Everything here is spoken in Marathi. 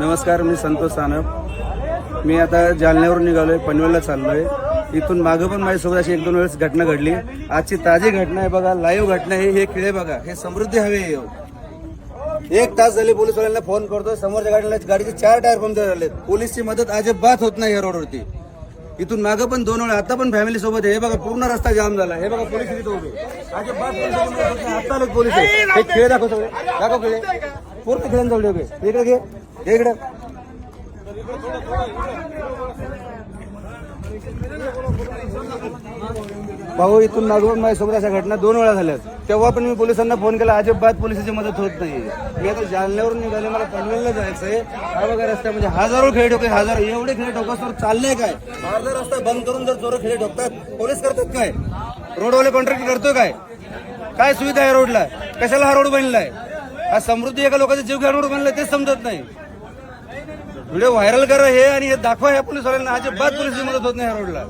नमस्कार, मी संतोष सानप. मी आता जालन्यावरून निघालोय, पनवेलला चाललोय. इथून मागं पण माझ्यासोबत अशी 1-2 वेळेस घटना घडली. आजची ताजी घटना आहे बघा, लाईव्ह घटना आहे. हे किडे बघा, हे समृद्धी हवे. 1 तास झाले पोलिसवाल्यांना फोन करतोय. समोरच्या गाडीचे 4 टायर पंक्चर झालेत. पोलीसची मदत अजिबात होत नाही या रोडवरती. इथून मागं पण 2 वेळा, आता पण फॅमिली सोबत आहे. हे बघा, पूर्ण रस्ता जाम झाला. हे बघा, पोलीस इथे उभे. अजिबात आता आले पोलीस. हे खेळ दाखव, सगळे दाखव खेळ. पूर्ण खेळांना जवळ उभे. इकडे घे, इकडे. भाऊ, इथून मागून माझ्यासोबत अशा घटना 2 वेळा झाल्यात. तेव्हा पण मी पोलिसांना फोन केला, अजिबात पोलिसांची मदत होत नाही. मी आता जालन्यावरून निघाले, मला पनवेलला जायचंय. हा बघा रस्ता, म्हणजे हजारो खेळ ठोके, हजारो एवढे खेळ ठोकासवर चाललंय काय? अर्धा रस्ता बंद करून जर चोर खेळ ठोकतात, पोलीस करतात काय? रोडवाले कॉन्ट्रॅक्ट करतो काय? काय सुविधा आहे रोडला? कशाला हा रोड बनलाय? हा समृद्धी एका लोकांचा जीव घ्या रोड बनलाय, तेच समजत नाही. व्हिडिओ व्हायरल करा हे आणि हे दाखवा या पोलिसवाल्यांना. अजिबात पोलिसची मदत होत नाही या रोडला.